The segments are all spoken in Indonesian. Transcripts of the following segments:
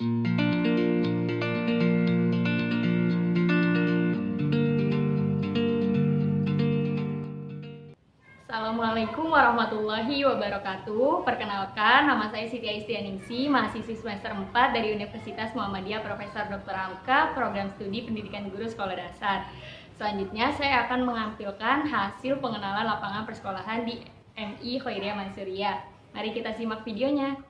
Assalamualaikum warahmatullahi wabarakatuh. Perkenalkan, nama saya Siti Aistianingsi, mahasiswi semester 4 dari Universitas Muhammadiyah Profesor Dr. Hamka, Program Studi Pendidikan Guru Sekolah Dasar. Selanjutnya saya akan menampilkan hasil pengenalan lapangan persekolahan di MI Khairiyah Mansuriyah. Mari kita simak videonya.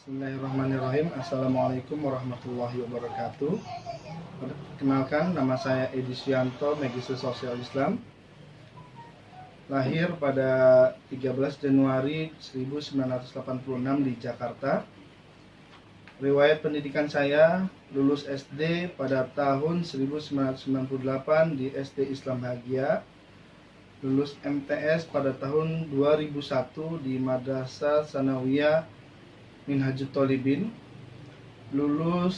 Bismillahirrahmanirrahim. Assalamualaikum warahmatullahi wabarakatuh. Perkenalkan, nama saya Edi Syanto, Magister Sosial Islam. Lahir pada 13 Januari 1986 di Jakarta. Riwayat pendidikan saya lulus SD pada tahun 1998 di SD Islam Bahagia. Lulus MTS pada tahun 2001 di Madrasah Tsanawiyah Minhajut Thalibin, lulus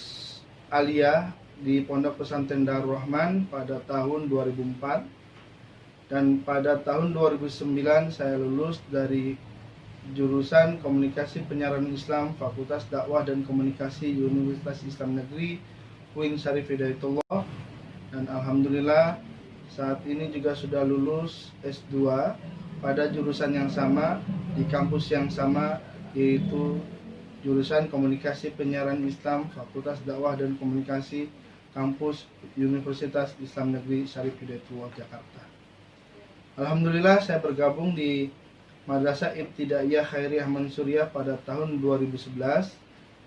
aliyah di Pondok Pesantren Darul Rahman pada tahun 2004, dan pada tahun 2009 saya lulus dari jurusan Komunikasi Penyiaran Islam Fakultas Dakwah dan Komunikasi Universitas Islam Negeri UIN Syarif Hidayatullah, dan alhamdulillah saat ini juga sudah lulus S2 pada jurusan yang sama di kampus yang sama, yaitu jurusan Komunikasi Penyiaran Islam Fakultas Dakwah dan Komunikasi Kampus Universitas Islam Negeri Syarif Hidayatullah Jakarta. Alhamdulillah saya bergabung di Madrasah Ibtidaiyah Khairiyah Mansuriyah pada tahun 2011,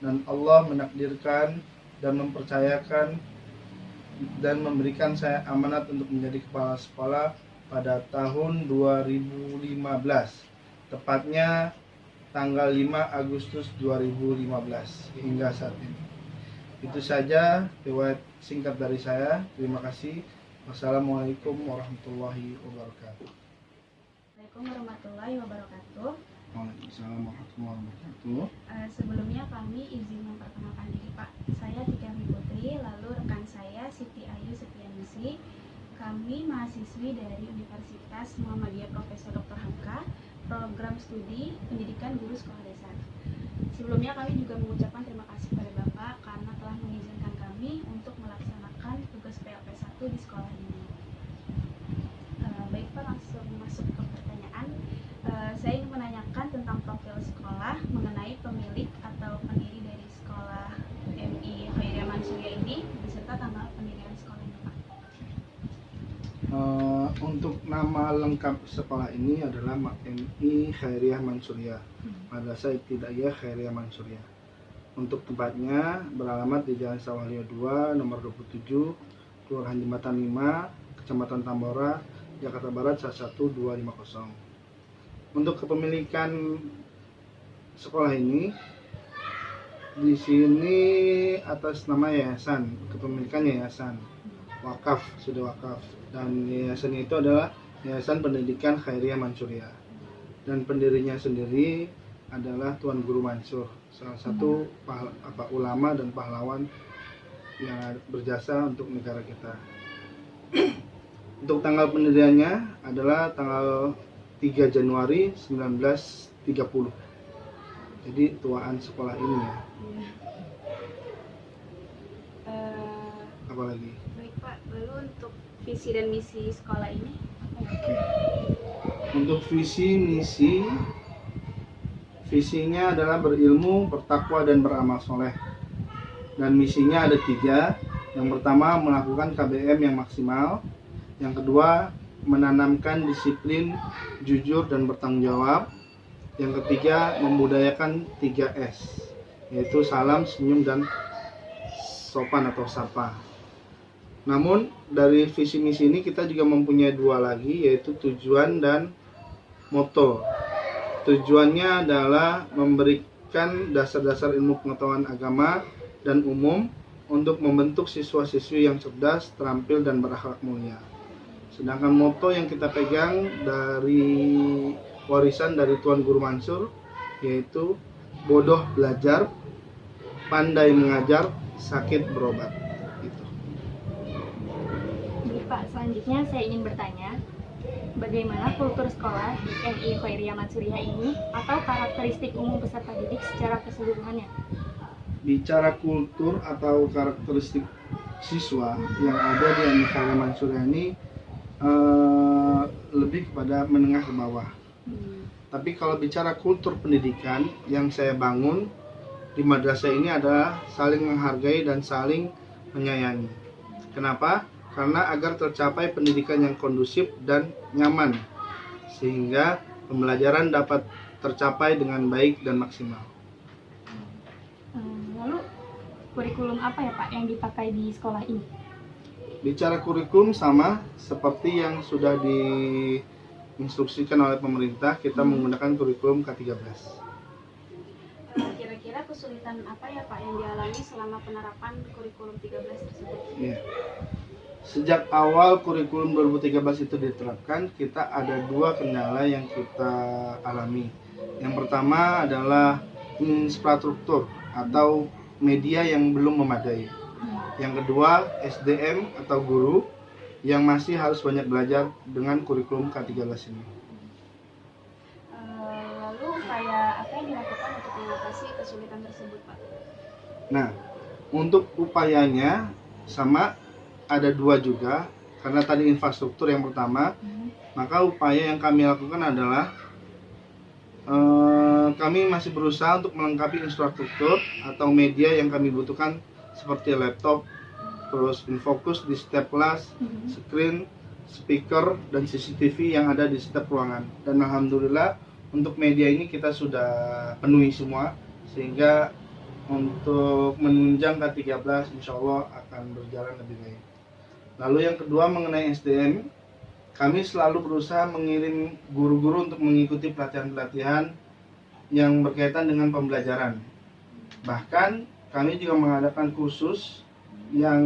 dan Allah menakdirkan dan mempercayakan dan memberikan saya amanat untuk menjadi kepala sekolah pada tahun 2015, tepatnya tanggal 5 Agustus 2015 hingga saat ini. Itu saja riwayat singkat dari saya. Terima kasih. Wassalamualaikum warahmatullahi wabarakatuh. Assalamualaikum warahmatullahi wabarakatuh. Waalaikumsalam warahmatullahi wabarakatuh. Sebelumnya kami izin memperkenalkan diri Pak. Saya Tika Putri, lalu rekan saya Siti Ayu Setianingsi. Kami mahasiswi dari Universitas Muhammadiyah Profesor Dr. Hamka, Program Studi Pendidikan Guru Sekolah Dasar. Sebelumnya kami juga mengucapkan terima kasih kepada Bapak karena telah mengizinkan kami untuk melaksanakan tugas PLP 1 di sekolah ini. Baik Pak, langsung masuk ke pertanyaan. Saya ingin menanyakan tentang profil sekolah mengenai pemilik atau pendiri dari sekolah MI Khairiyah Mansuriyah ini beserta tanggal pendirian sekolah ini Pak. Untuk nama lengkap sekolah ini adalah MI Khairiyah Mansuriyah, Madrasah Ibtidaiyah Khairiyah Mansuriyah. Untuk tempatnya beralamat di Jalan Sawalio 2, nomor 27, Kelurahan Jembatan 5, Kecamatan Tambora, Jakarta Barat 11250. Untuk kepemilikan sekolah ini, di sini atas nama yayasan, kepemilikan yayasan, wakaf, sudah wakaf. Dan yayasan itu adalah Yayasan Pendidikan Khairiyah Mansuriyah, dan pendirinya sendiri adalah Tuan Guru Mansur, salah satu ulama dan pahlawan yang berjasa untuk negara kita. Untuk tanggal pendiriannya adalah tanggal 3 Januari 1930. Jadi tuaan sekolah ini ya. Apalagi? Baik Pak, lalu untuk visi dan misi sekolah ini apa ya? Untuk visi misi, visinya adalah berilmu, bertakwa dan beramal soleh. Dan misinya ada 3. Yang pertama, melakukan KBM yang maksimal. Yang kedua, menanamkan disiplin, jujur dan bertanggung jawab. Yang ketiga, membudayakan 3S, yaitu salam, senyum dan sopan atau sapa. Namun dari visi misi ini kita juga mempunyai dua lagi, yaitu tujuan dan moto. Tujuannya adalah memberikan dasar-dasar ilmu pengetahuan agama dan umum untuk membentuk siswa-siswi yang cerdas, terampil, dan berakhlak mulia. Sedangkan moto yang kita pegang dari warisan dari Tuan Guru Mansur, yaitu bodoh belajar, pandai mengajar, sakit berobat. Gitu. Baik Pak, selanjutnya saya ingin bertanya, bagaimana kultur sekolah di MI Khairiyah Mansuriah ini atau karakteristik umum peserta didik secara keseluruhannya? Bicara kultur atau karakteristik siswa yang ada di MI Khairiyah Mansuriah ini lebih kepada menengah ke bawah. Tapi kalau bicara kultur pendidikan yang saya bangun di madrasah ini adalah saling menghargai dan saling menyayangi. Kenapa? Karena agar tercapai pendidikan yang kondusif dan nyaman, sehingga pembelajaran dapat tercapai dengan baik dan maksimal. Lalu kurikulum apa ya Pak yang dipakai di sekolah ini? Bicara kurikulum sama seperti yang sudah diinstruksikan oleh pemerintah, kita menggunakan kurikulum K13. Kira-kira kesulitan apa ya Pak yang dialami selama penerapan kurikulum 13 tersebut? Ya. Sejak awal kurikulum 2013 itu diterapkan, kita ada dua kendala yang kita alami. Yang pertama adalah infrastruktur atau media yang belum memadai. Yang kedua, SDM atau guru yang masih harus banyak belajar dengan kurikulum K13 ini. Lalu upaya apa yang dilakukan untuk mengatasi kesulitan tersebut Pak? Nah, untuk upayanya sama ada dua juga, karena tadi infrastruktur yang pertama, maka upaya yang kami lakukan adalah kami masih berusaha untuk melengkapi infrastruktur atau media yang kami butuhkan seperti laptop, terus infocus di setiap kelas, screen, speaker, dan CCTV yang ada di setiap ruangan. Dan alhamdulillah untuk media ini kita sudah penuhi semua, sehingga untuk menunjang K13 insya Allah akan berjalan lebih baik. Lalu yang kedua mengenai SDM, kami selalu berusaha mengirim guru-guru untuk mengikuti pelatihan-pelatihan yang berkaitan dengan pembelajaran. Bahkan kami juga mengadakan kursus yang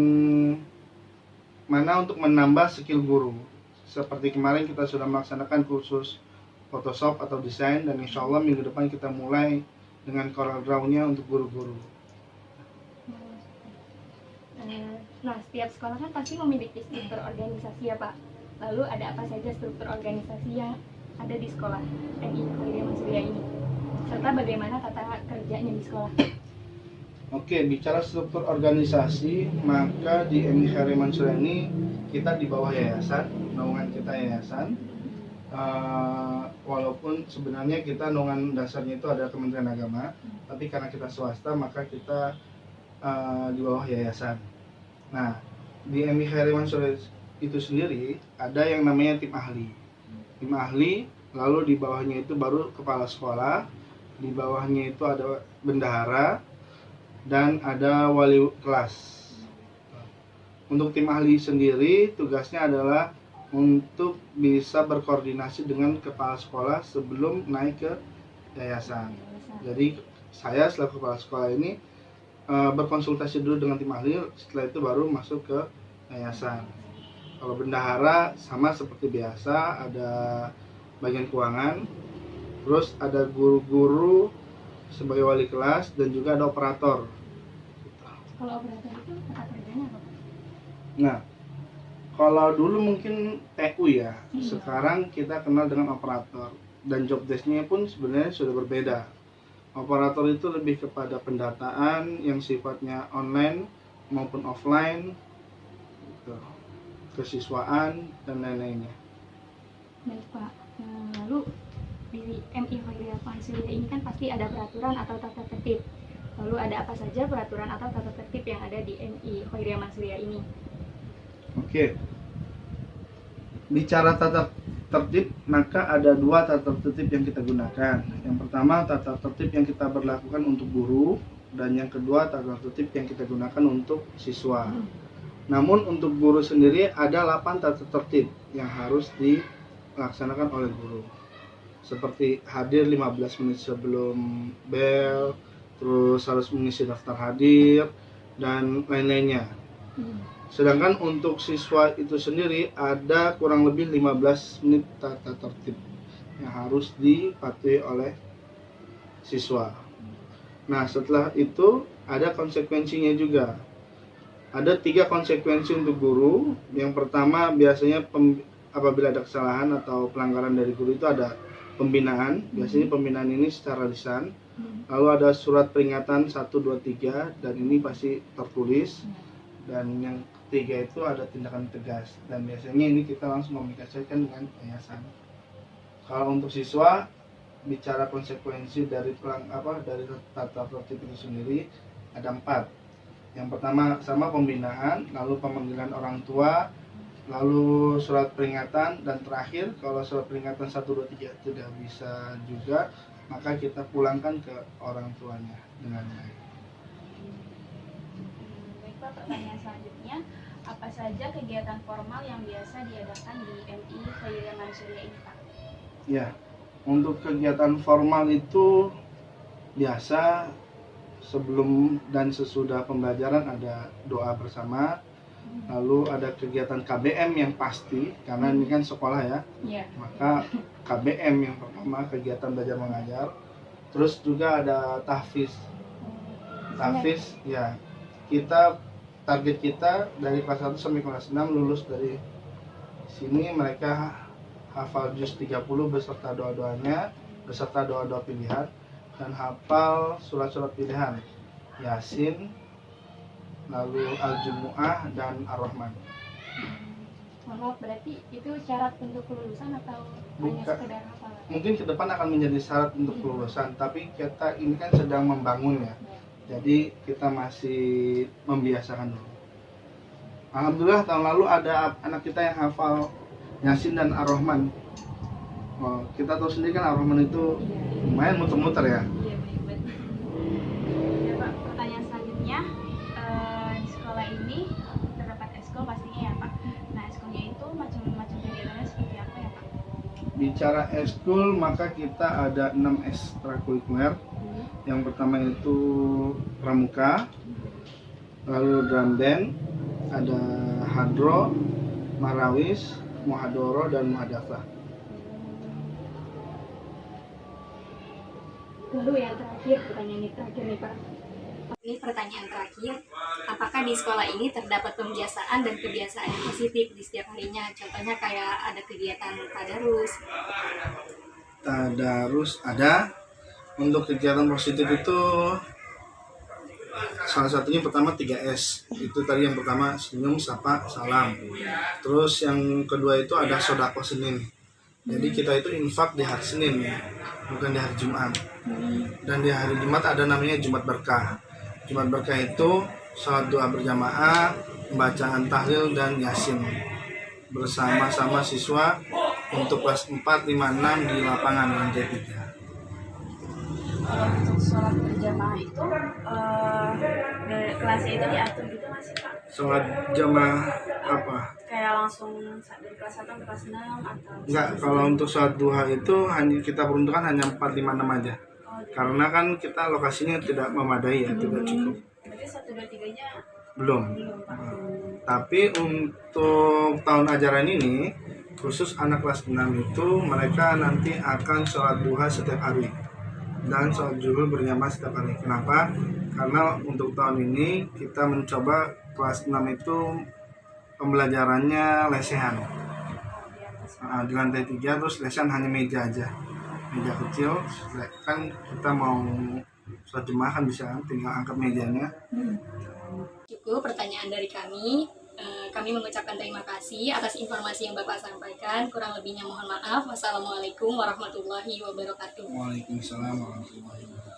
mana untuk menambah skill guru. Seperti kemarin kita sudah melaksanakan kursus Photoshop atau desain, dan insya Allah minggu depan kita mulai dengan Corel Draw-nya untuk guru-guru. Nah, setiap sekolah kan pasti memiliki struktur organisasi ya Pak. Lalu ada apa saja struktur organisasi yang ada di sekolah MI Khairiyah Mansuriah ini? Serta bagaimana tata kerjanya di sekolah? Oke, bicara struktur organisasi, maka di MI Khairiyah Mansuriah ini kita di bawah yayasan, naungan kita yayasan. Walaupun sebenarnya kita naungan dasarnya itu ada Kementerian Agama, tapi karena kita swasta maka kita di bawah yayasan. Nah, di MI Khairiyah Mansuriah itu sendiri ada yang namanya tim ahli. Tim ahli, lalu di bawahnya itu baru kepala sekolah, di bawahnya itu ada bendahara, dan ada wali kelas. Untuk tim ahli sendiri tugasnya adalah untuk bisa berkoordinasi dengan kepala sekolah sebelum naik ke yayasan. Jadi saya selaku kepala sekolah ini berkonsultasi dulu dengan tim ahli, setelah itu baru masuk ke yayasan. Kalau bendahara sama seperti biasa, ada bagian keuangan, terus ada guru-guru sebagai wali kelas, dan juga ada operator. Kalau operator itu tata kerjanya apa? Nah, kalau dulu mungkin TU ya, sekarang kita kenal dengan operator, dan job desk-nya pun sebenarnya sudah berbeda. Operator itu lebih kepada pendataan yang sifatnya online maupun offline, gitu, kesiswaan dan lain-lainnya. Baik Pak, lalu di MI Khairiyah Mansuriah ini kan pasti ada peraturan atau tata tertib. Lalu ada apa saja peraturan atau tata tertib yang ada di MI Khairiyah Mansuriah ini? Oke, bicara tata tertib, maka ada dua tata tertib yang kita gunakan. Yang pertama tata tertib yang kita berlakukan untuk guru, dan yang kedua tata tertib yang kita gunakan untuk siswa. Namun untuk guru sendiri ada 8 tata tertib yang harus dilaksanakan oleh guru. Seperti hadir 15 menit sebelum bel, terus harus mengisi daftar hadir, dan lain-lainnya. Sedangkan untuk siswa itu sendiri ada kurang lebih 15 menit tata tertib yang harus dipatuhi oleh siswa. Nah, setelah itu ada konsekuensinya juga. Ada 3 konsekuensi untuk guru. Yang pertama biasanya apabila ada kesalahan atau pelanggaran dari guru itu ada pembinaan. Biasanya pembinaan ini secara lisan. Lalu ada surat peringatan 1, 2, 3 dan ini pasti tertulis. Dan yang ketiga itu ada tindakan tegas. Dan biasanya ini kita langsung komunikasikan dengan yayasan. Kalau untuk siswa bicara konsekuensi dari dari tata tertib itu sendiri ada 4. Yang pertama sama pembinaan, lalu pemanggilan orang tua, lalu surat peringatan, dan terakhir kalau surat peringatan 1, 2, 3 tidak bisa juga, maka kita pulangkan ke orang tuanya dengan baik. Baik Pak, pertanyaan selanjutnya, apa saja kegiatan formal yang biasa diadakan di MI Khairiyah Mansyuriah ini Pak? Ya, untuk kegiatan formal itu biasa sebelum dan sesudah pembelajaran ada doa bersama, lalu ada kegiatan KBM yang pasti karena ini kan sekolah ya, maka KBM yang pertama kegiatan belajar mengajar, terus juga ada tahfiz. Tahfiz ya, target kita dari kelas 1 sampai kelas 6 lulus dari sini mereka hafal juz 30 beserta doa-doanya, beserta doa-doa pilihan, dan hafal surat-surat pilihan Yasin, lalu Al-Jumu'ah dan Ar-Rahman. Maaf, berarti itu syarat untuk kelulusan atau hanya sekedar hafalan? Mungkin ke depan akan menjadi syarat untuk kelulusan, tapi kita ini kan sedang membangun ya. Jadi kita masih membiasakan dulu. Alhamdulillah tahun lalu ada anak kita yang hafal Yasin dan Ar-Rahman. Kita tahu sendiri kan Ar-Rahman itu lumayan muter-muter ya. Iya, baik. Ya Pak, pertanyaan selanjutnya, di sekolah ini terdapat eskul pastinya ya Pak. Nah, eskulnya itu macam-macam kegiatannya seperti apa ya Pak? Bicara eskul, maka kita ada 6 ekstrakurikuler. Yang pertama itu pramuka, lalu drum band, ada hadro, marawis, muhadoro, dan muhadafah. Lalu yang terakhir, pertanyaan terakhir nih Pak. Ini pertanyaan terakhir, apakah di sekolah ini terdapat pembiasaan dan kebiasaan yang positif di setiap harinya? Contohnya kayak ada kegiatan tadarus. Tadarus ada. Untuk kegiatan positif itu salah satunya pertama 3S. Itu tadi yang pertama senyum, sapa, salam. Terus yang kedua itu ada sodako Senin. Jadi kita itu infak di hari Senin ya, bukan di hari Jumat. Dan di hari Jumat ada namanya Jumat Berkah. Jumat Berkah itu salat doa berjamaah, pembacaan tahlil dan yasin bersama-sama siswa untuk kelas 4, 5, 6 di lapangan lantai 3. Kalau untuk sholat berjamaah itu kelasnya itu diatur gitu masih Pak? Sholat jamaah apa? Kayak langsung dari kelas 1 sampai kelas 6 atau? Enggak, kalau untuk sholat duha itu hanya kita peruntukkan hanya 4, 5, 6 aja. Karena kan kita lokasinya tidak memadai ya, tidak cukup. Berarti 1, 2, 3-nya Belum. Tapi untuk tahun ajaran ini, khusus anak kelas 6 itu mereka nanti akan sholat duha setiap hari dan sholat zuhur berjamaah setiap hari. Kenapa? Karena untuk tahun ini kita mencoba kelas 6 itu pembelajarannya lesehan. Di lantai 3 terus lesehan hanya meja aja, meja kecil. Kan kita mau sholat jemaah kan bisa tinggal angkat mejanya. Cukup pertanyaan dari kami. Kami mengucapkan terima kasih atas informasi yang Bapak sampaikan. Kurang lebihnya mohon maaf. Wassalamualaikum warahmatullahi wabarakatuh. Waalaikumsalam warahmatullahi wabarakatuh.